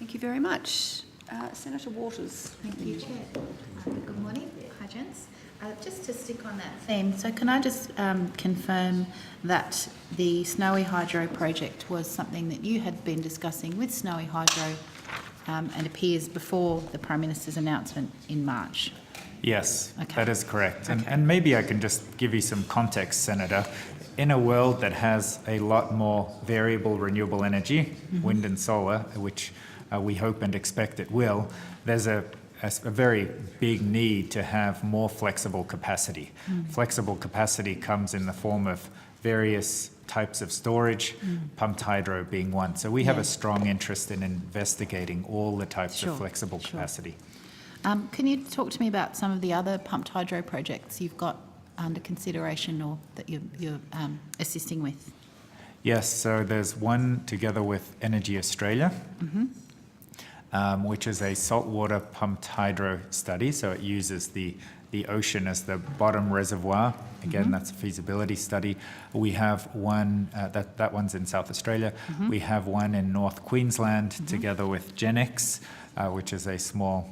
Thank you very much. Senator Waters. Thank you, Chair. Good morning. Hi, gents. Just to stick on that theme, so can I just confirm that the Snowy Hydro project was something that you had been discussing with Snowy Hydro and appears before the Prime Minister's announcement in March? Yes, Okay. that is correct. Okay. And maybe I can just give you some context, Senator. In a world that has a lot more variable renewable energy, wind and solar, which we hope and expect it will, there's a very big need to have more flexible capacity. Flexible capacity comes in the form of various types of storage, pumped hydro being one. So we have a strong interest in investigating all the types of flexible capacity. Can you talk to me about some of the other pumped hydro projects you've got under consideration or that you're assisting with? Yes, so there's one together with Energy Australia, which is a saltwater pumped hydro study. So it uses the ocean as the bottom reservoir. Again, that's a feasibility study. We have one, that one's in South Australia. We have one in North Queensland together with Genex, which is a small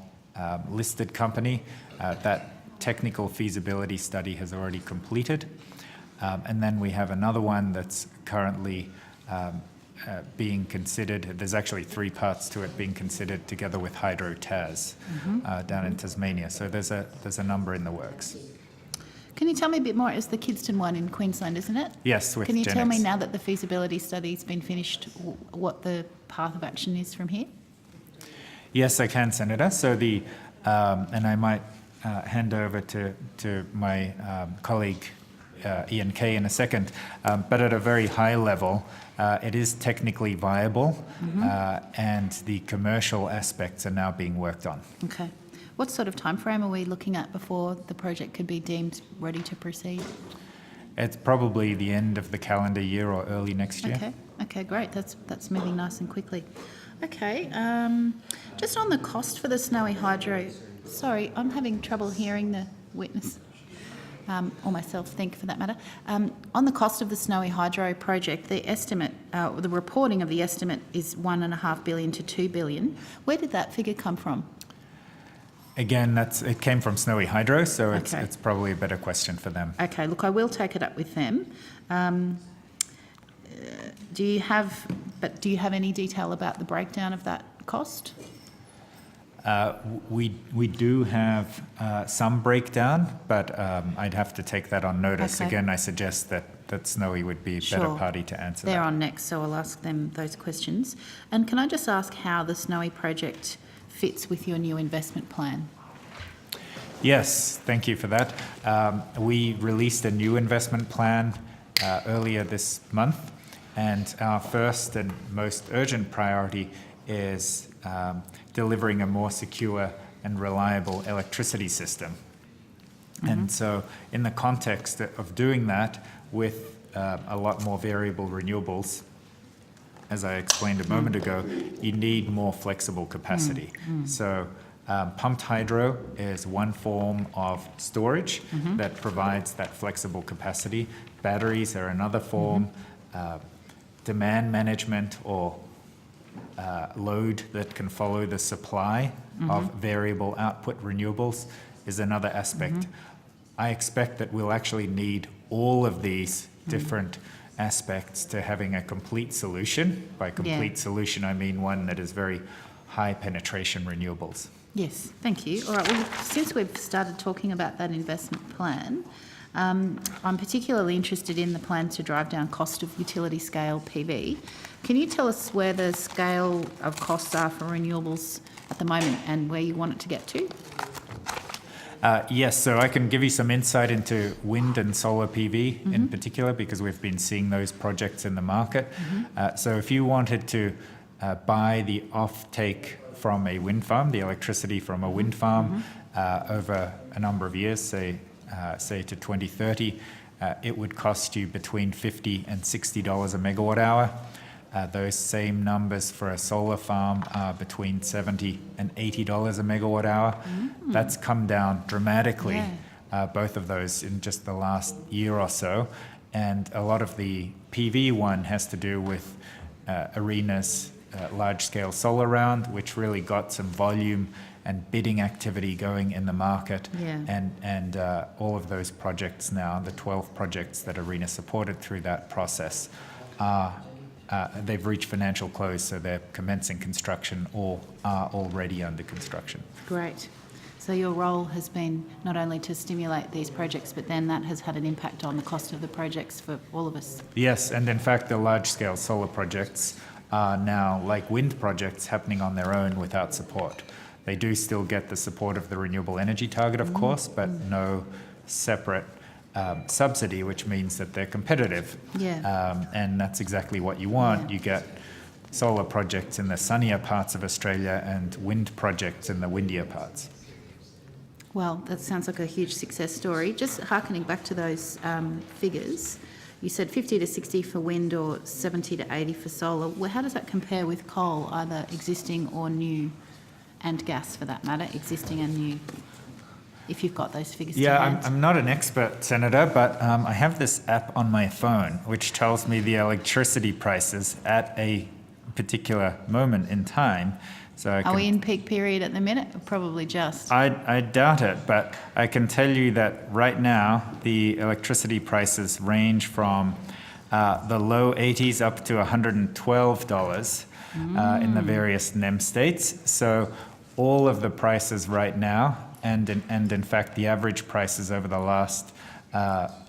listed company. That technical feasibility study has already completed. And then we have another one that's currently being considered. There's actually three parts to it being considered together with Hydro Tas down in Tasmania. So there's a number in the works. Can you tell me a bit more? It's the Kidston one in Queensland, isn't it? Yes, with Can you Genex. tell me now that the feasibility study's been finished, what the path of action is from here? Yes, I can, Senator. So and I might hand over to my colleague Ian Kay in a second, but at a very high level, it is technically viable and the commercial aspects are now being worked on. Okay. What sort of timeframe are we looking at before the project could be deemed ready to proceed? It's probably the end of the calendar year or early next year. Okay. Okay, great. That's moving nice and quickly. Okay. Just on the cost for the Snowy Hydro. Sorry, I'm having trouble hearing the witness. Or myself think for that matter. On the cost of the Snowy Hydro project, the estimate, the reporting of the estimate is $1.5 billion to $2 billion. Where did that figure come from? Again, it came from Snowy Hydro, so it's probably a better question for them. Okay, look, I will take it up with them. Do you have any detail about the breakdown of that cost? We do have some breakdown, but I'd have to take that on notice. Okay. Again, I suggest that Snowy would be a better party to answer that. They're on next, so I'll ask them those questions. And can I just ask how the Snowy project fits with your new investment plan? Yes, thank you for that. We released a new investment plan earlier this month, and our first and most urgent priority is delivering a more secure and reliable electricity system. And so in the context of doing that with a lot more variable renewables, as I explained a moment ago, you need more flexible capacity. So pumped hydro is one form of storage that provides that flexible capacity. Batteries are another form. Demand management or load that can follow the supply of variable output renewables is another aspect. I expect that we'll actually need all of these different aspects to having a complete solution. By complete solution, I mean one that is very high penetration renewables. Yes, thank you. All right, well, since we've started talking about that investment plan, I'm particularly interested in the plan to drive down cost of utility scale PV. Can you tell us where the scale of costs are for renewables at the moment and where you want it to get to? Yes, so I can give you some insight into wind and solar PV in particular, because we've been seeing those projects in the market. So if you wanted to buy the offtake from a wind farm, the electricity from a wind farm over a number of years, say to 2030, it would cost you between $50 and $60 a megawatt hour. Those same numbers for a solar farm are between $70 and $80 a megawatt hour. That's come down dramatically, both of those in just the last year or so. And a lot of the PV one has to do with ARENA's large-scale solar round, which really got some volume and bidding activity going in the market. Yeah. And all of those projects now, the 12 projects that ARENA supported through that process, they've reached financial close, so they're commencing construction or are already under construction. Great. So your role has been not only to stimulate these projects, but then that has had an impact on the cost of the projects for all of us. Yes, and in fact, the large-scale solar projects are now, like wind projects, happening on their own without support. They do still get the support of the renewable energy target, of course, but no separate subsidy, which means that they're competitive. Yeah. And that's exactly what you want. Yeah. You get solar projects in the sunnier parts of Australia and wind projects in the windier parts. Well, that sounds like a huge success story. Just hearkening back to those figures, you said 50 to 60 for wind or 70 to 80 for solar. Well, how does that compare with coal, either existing or new, and gas for that matter, existing and new, if you've got those figures to hand? I'm not an expert, Senator, but I have this app on my phone which tells me the electricity prices at a particular moment in time. So Are we in peak period at the minute? Probably just. I doubt it, but I can tell you that right now the electricity prices range from the low 80s up to $112 in the various NEM states. So all of the prices right now, and in fact the average prices over the last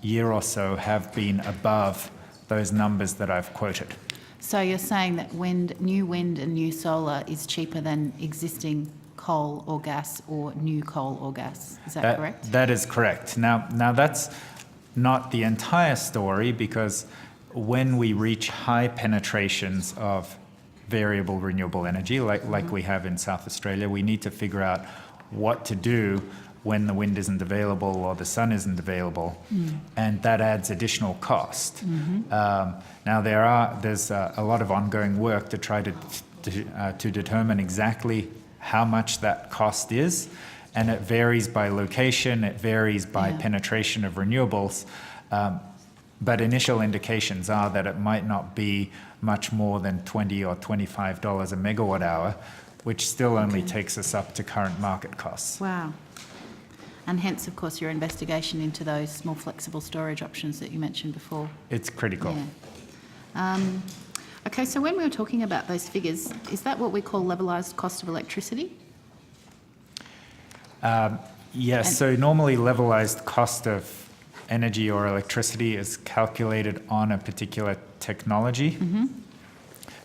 year or so have been above those numbers that I've quoted. So you're saying that new wind and new solar is cheaper than existing coal or gas or new coal or gas. Is that correct? That is correct. Now that's not the entire story, because when we reach high penetrations of variable renewable energy, like we have in South Australia, we need to figure out what to do when the wind isn't available or the sun isn't available, and that adds additional cost. Now there's a lot of ongoing work to try to determine exactly how much that cost is, and it varies by location, it varies by penetration of renewables, but initial indications are that it might not be much more than $20 or $25 a megawatt hour, which still only takes us up to current market costs. Wow. And hence, of course, your investigation into those more flexible storage options that you mentioned before. It's critical. Yeah. Okay, so when we were talking about those figures, is that what we call levelised cost of electricity? Yes, so normally levelized cost of energy or electricity is calculated on a particular technology.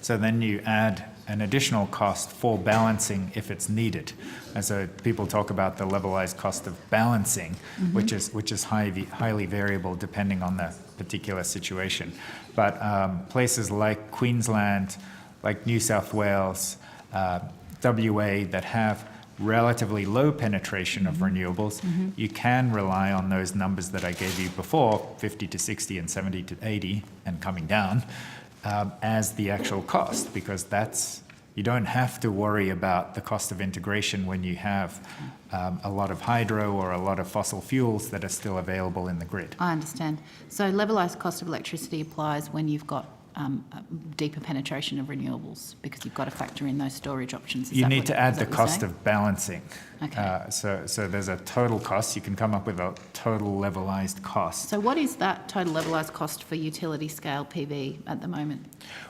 So then you add an additional cost for balancing if it's needed. And so people talk about the levelized cost of balancing, which is highly variable depending on the particular situation. But places like Queensland, like New South Wales, WA, that have relatively low penetration of renewables, you can rely on those numbers that I gave you before, 50 to 60 and 70 to 80 and coming down, as the actual cost, because you don't have to worry about the cost of integration when you have a lot of hydro or a lot of fossil fuels that are still available in the grid. I understand. So levelised cost of electricity applies when you've got a deeper penetration of renewables, because you've got to factor in those storage options. You need to add the cost of balancing. Okay. So there's a total cost. You can come up with a total levelised cost. So what is that total levelised cost for utility scale PV at the moment?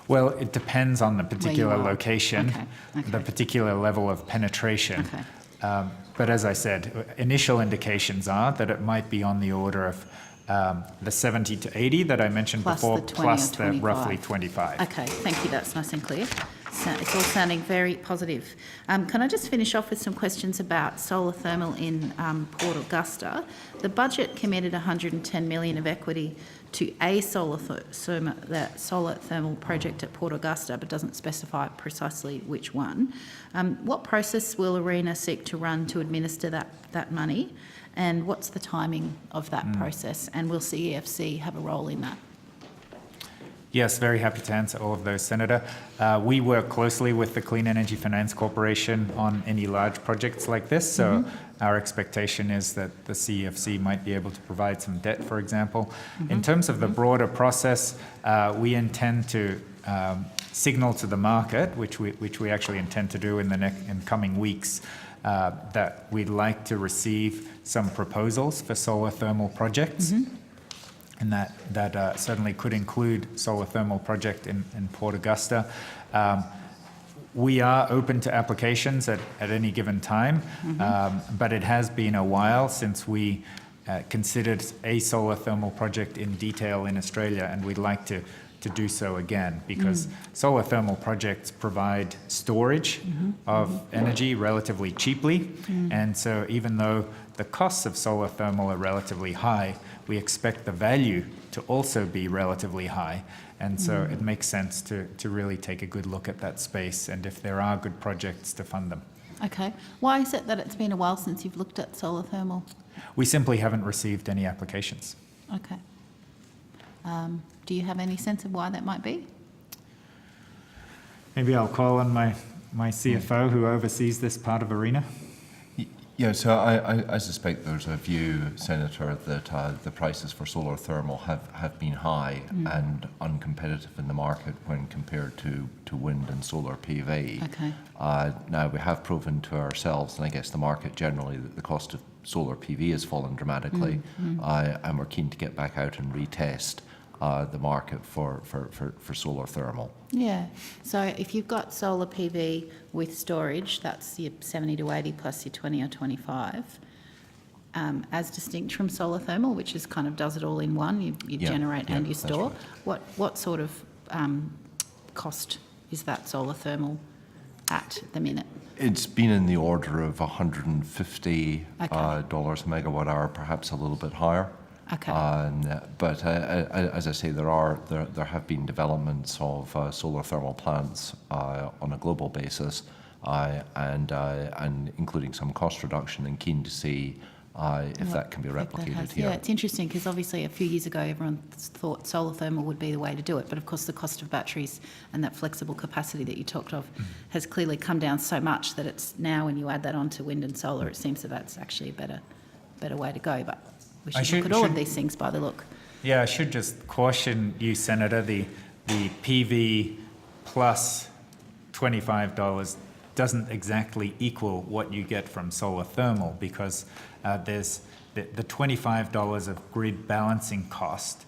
Well, it depends on the particular location, Okay. the particular level of penetration. Okay. But as I said, initial indications are that it might be on the order of the 70 to 80 that I mentioned Plus before, the 20 plus or the 25. roughly 25. Okay, thank you. That's nice and clear. So it's all sounding very positive. Can I just finish off with some questions about solar thermal in Port Augusta? The budget committed $110 million of equity to a solar thermal project at Port Augusta, but doesn't specify precisely which one. What process will ARENA seek to run to administer that money? And what's the timing of that process? And will CEFC have a role in that? Yes, very happy to answer all of those, Senator. We work closely with the Clean Energy Finance Corporation on any large projects like this. So our expectation is that the CEFC might be able to provide some debt, for example. In terms of the broader process, we intend to signal to the market, which we actually intend to do in coming weeks, that we'd like to receive some proposals for solar thermal projects. And that certainly could include solar thermal project in Port Augusta. We are open to applications at any given time, but it has been a while since we considered a solar thermal project in detail in Australia, and we'd like to do so again, because solar thermal projects provide storage of energy relatively cheaply. And so even though the costs of solar thermal are relatively high, we expect the value to also be relatively high. And so it makes sense to really take a good look at that space, and if there are good projects, to fund them. Okay. Why is it that it's been a while since you've looked at solar thermal? We simply haven't received any applications. Okay. Do you have any sense of why that might be? Maybe I'll call on my CFO who oversees this part of ARENA. Yeah, so I suspect there's a view, Senator, that the prices for solar thermal have been high and uncompetitive in the market when compared to wind and solar PV. Okay. Now, we have proven to ourselves, and I guess the market generally, that the cost of solar PV has fallen dramatically, and we're keen to get back out and retest the market for solar thermal. Yeah. So if you've got solar PV with storage, that's your 70 to 80 plus your 20 or 25, as distinct from solar thermal, which is kind of does it all in one. You generate and you store. Right. What sort of cost is that solar thermal at the minute? It's been in the order of $150 Okay. dollars a megawatt hour, perhaps a little bit higher. Okay. But as I say, there have been developments of solar thermal plants on a global basis, and including some cost reduction, and keen to see if that can be replicated here. Yeah, it's interesting because obviously a few years ago everyone thought solar thermal would be the way to do it, but of course the cost of batteries and that flexible capacity that you talked of has clearly come down so much that it's now, when you add that onto wind and solar, it seems that that's actually a better way to go. But we should look at all of these things by the look. Yeah, I should just caution you, Senator, the PV plus $25 doesn't exactly equal what you get from solar thermal, because there's the $25 of grid balancing cost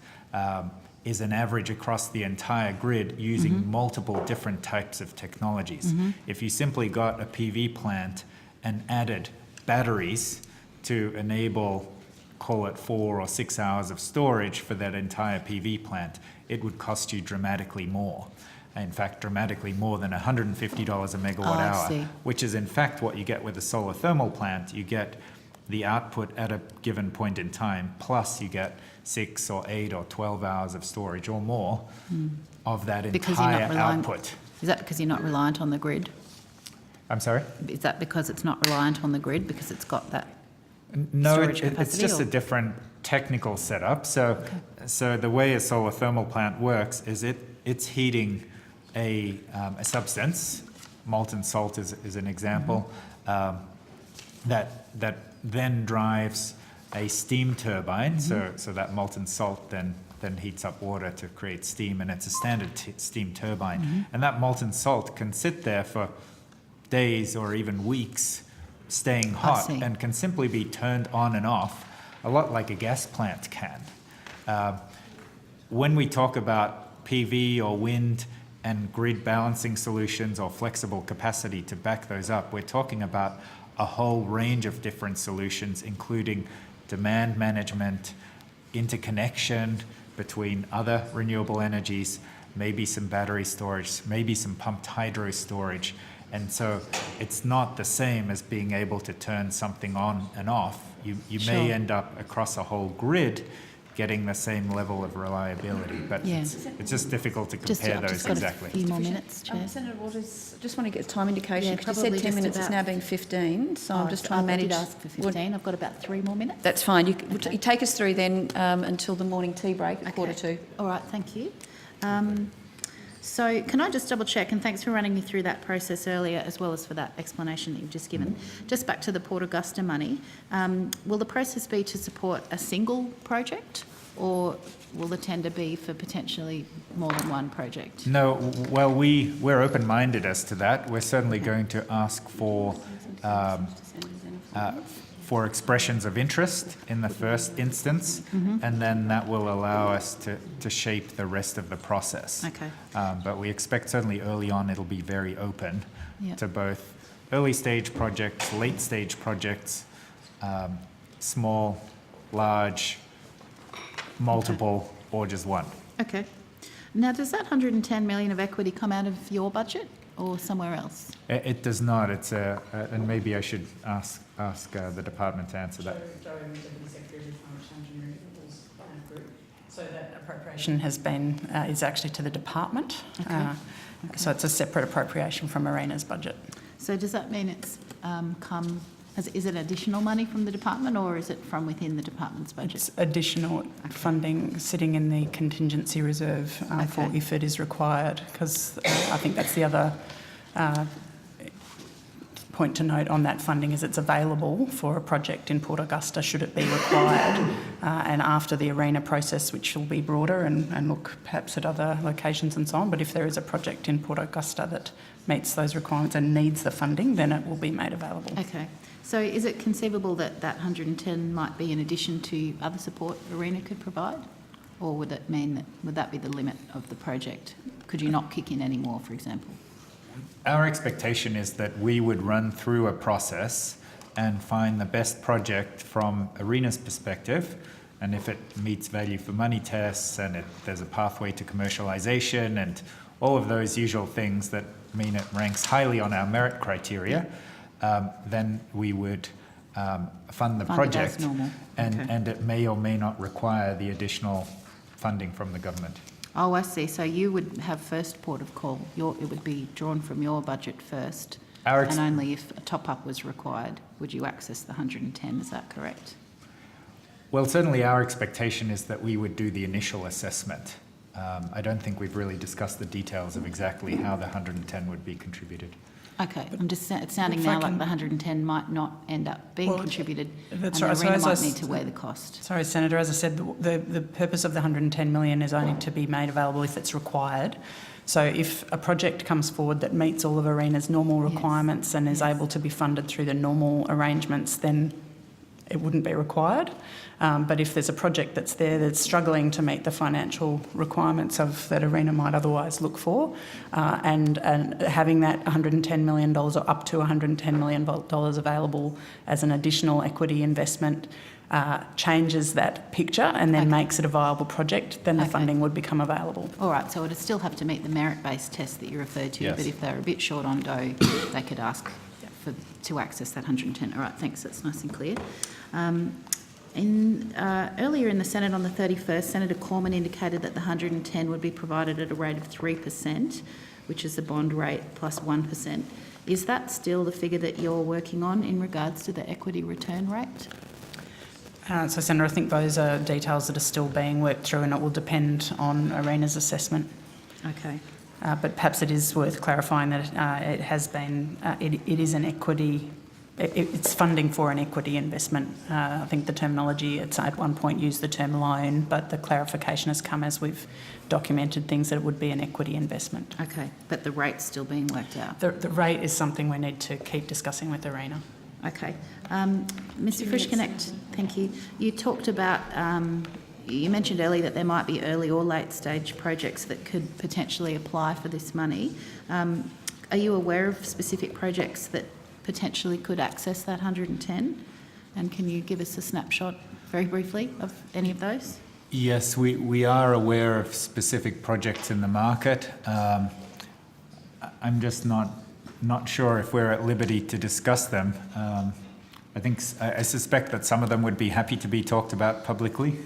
is an average across the entire grid using multiple different types of technologies. If you simply got a PV plant and added batteries to enable, call it 4 or 6 hours of storage for that entire PV plant, it would cost you dramatically more. In fact, dramatically more than $150 a megawatt hour, which is in fact what you get with a solar thermal plant. You get the output at a given point in time, plus you get 6 or 8 or 12 hours of storage or more of that entire output. Is that because you're not reliant on the grid? I'm sorry? Is that because it's not reliant on the grid because it's got that? No, it's just a different technical setup. So the way a solar thermal plant works is it's heating a substance, molten salt is an example, that then drives a steam turbine. So that molten salt then heats up water to create steam, and it's a standard steam turbine. And that molten salt can sit there for days or even weeks, staying hot, and can simply be turned on and off, a lot like a gas plant can. When we talk about PV or wind and grid balancing solutions or flexible capacity to back those up, we're talking about a whole range of different solutions, including demand management, interconnection between other renewable energies, maybe some battery storage, maybe some pumped hydro storage. And so it's not the same as being able to turn something on and off. You may end up across a whole grid getting the same level of reliability, but it's just difficult to compare those exactly. A few more minutes, Chair. Senator Waters, just want to get a time indication, Yeah, because you said 10 minutes, it's about- now been 15, so I'm just trying to manage. I did ask for 15. I've got about 3 more minutes. That's fine. You take us through then until the morning tea break at 1:45. All right, thank you. So can I just double check, and thanks for running me through that process earlier as well as for that explanation that you've just given. Just back to the Port Augusta money, will the process be to support a single project, or will the tender be for potentially more than one project? No, well, we're open-minded as to that. We're certainly going to ask for expressions of interest in the first instance, and then that will allow us to shape the rest of the process. Okay. But we expect certainly early on it'll be very open Yeah. to both early stage projects, late stage projects, small, large, multiple, or just one. Okay. Now, does that 110 million of equity come out of your budget or somewhere else? It does not. It's and maybe I should ask the department to answer that. Joe, Deputy Secretary of Climate Change and Renewables Group. So that appropriation has been, is actually to the department. Okay. So it's a separate appropriation from ARENA's budget. So does that mean it's is it additional money from the department, or is it from within the department's budget? It's additional funding sitting in the contingency reserve for Okay. if it is required, because I think that's the other point to note on that funding is it's available for a project in Port Augusta should it be required, and after the ARENA process, which will be broader and look perhaps at other locations and so on, but if there is a project in Port Augusta that meets those requirements and needs the funding, then it will be made available. Okay. So is it conceivable that that 110 might be in addition to other support ARENA could provide? Or would it mean that, would that be the limit of the project? Could you not kick in any more, for example? Our expectation is that we would run through a process and find the best project from ARENA's perspective, and if it meets value for money tests and there's a pathway to commercialisation and all of those usual things that mean it ranks highly on our merit criteria, then we would fund the Fund it as project, normal. Okay. and it may or may not require the additional funding from the government. Oh, I see. So you would have first port of call. It would be drawn from your budget first, and only if a top-up was required would you access the 110. Is that correct? Well, certainly our expectation is that we would do the initial assessment. I don't think we've really discussed the details of exactly how the 110 would be contributed. Okay, it's sounding if now I like can- the 110 might not end up being Well, contributed, that's and right. So ARENA as I might need s- to weigh the cost. Sorry, Senator, as I said, the purpose of the 110 million is only to be made available if it's required. So if a project comes forward that meets all of ARENA's normal Yes. requirements and is Yes. able to be funded through the normal arrangements, then it wouldn't be required. But if there's a project that's there that's struggling to meet the financial requirements of that ARENA might otherwise look for, and having that $110 million or up to $110 million available as an additional equity investment changes that picture and then Okay. makes it a viable project, then the Okay. funding would become available. All right, so it would still have to meet the merit-based test that you referred to, Yes. but if they're a bit short on dough, they could ask to access that 110. All right, thanks, that's nice and clear. Earlier in the Senate on the 31st, Senator Cormann indicated that the 110 would be provided at a rate of 3%, which is the bond rate plus 1%. Is that still the figure that you're working on in regards to the equity return rate? So, Senator, I think those are details that are still being worked through and it will depend on ARENA's assessment. Okay. But perhaps it is worth clarifying that it has been, it is an equity, it's funding for an equity investment. I think the terminology, it's at one point used the term loan, but the clarification has come as we've documented things that it would be an equity investment. Okay, but the rate's still being worked out? The rate is something we need to keep discussing with ARENA. Okay. Mr Frischknecht, thank you. You talked about, you mentioned earlier that there might be early or late stage projects that could potentially apply for this money. Are you aware of specific projects that potentially could access that 110? And can you give us a snapshot very briefly of any of those? Yes, we are aware of specific projects in the market. I'm just not sure if we're at liberty to discuss them. I suspect that some of them would be happy to be talked about publicly.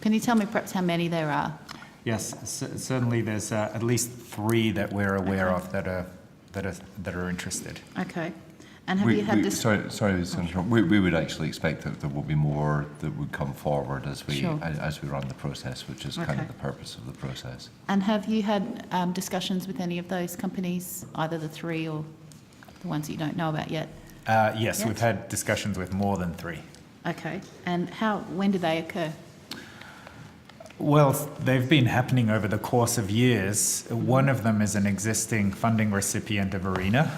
Can you tell me perhaps how many there are? Yes, certainly there's at least 3 that we're aware of that are interested. Okay. And have you had Sorry, Senator. We would actually expect that there will be more that would come forward as we Sure. as we run the process, which is kind Okay. of the purpose of the process. And have you had discussions with any of those companies, either the three or the ones that you don't know about yet? Yes, Yes. we've had discussions with more than 3. Okay. And when do they occur? Well, they've been happening over the course of years. One of them is an existing funding recipient of ARENA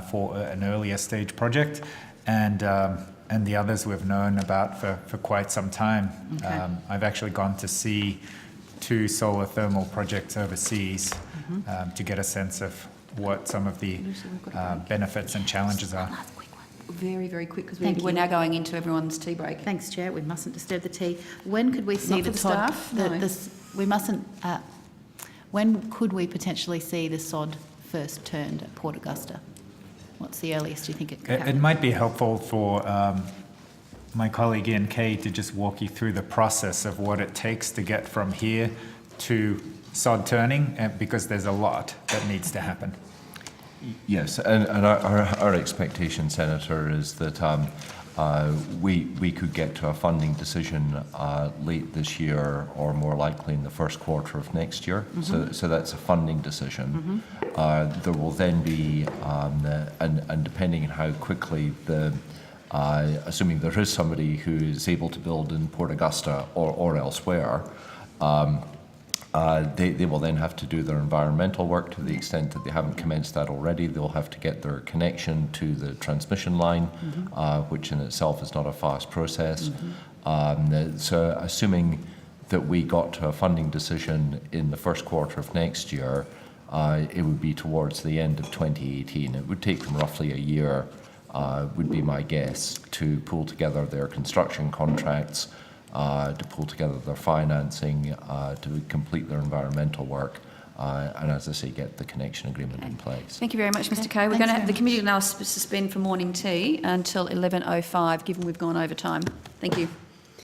for an earlier stage project, and the others we've known about for quite some time. Okay. I've actually gone to see 2 solar thermal projects overseas to get a sense of what some of the benefits and challenges are. Very, very quick, because Thank we're you. now going into everyone's tea break. Thanks, Chair. We mustn't disturb the tea. When could we see Not for the the sod? staff? No. We mustn't. When could we potentially see the sod first turned at Port Augusta? What's the earliest you think it could It happen? might be helpful for my colleague Ian Kay to just walk you through the process of what it takes to get from here to sod turning, because there's a lot that needs to happen. Yes, and our expectation, Senator, is that we could get to a funding decision late this year, or more likely in the first quarter of next year. So that's a funding decision. There will then be, and depending on how quickly assuming there is somebody who is able to build in Port Augusta or elsewhere, they will then have to do their environmental work. To the extent that they haven't commenced that already, they'll have to get their connection to the transmission line, which in itself is not a fast process. So assuming that we got to a funding decision in the first quarter of next year, it would be towards the end of 2018. It would take them roughly a year, would be my guess, to pull together their construction contracts, to pull together their financing, to complete their environmental work, and as I say, get the connection agreement in place. Thank you very much, Mr. Okay, Kay. We're thanks going to very have the much. committee now suspend for morning tea until 11:05, given we've gone over time. Thank you.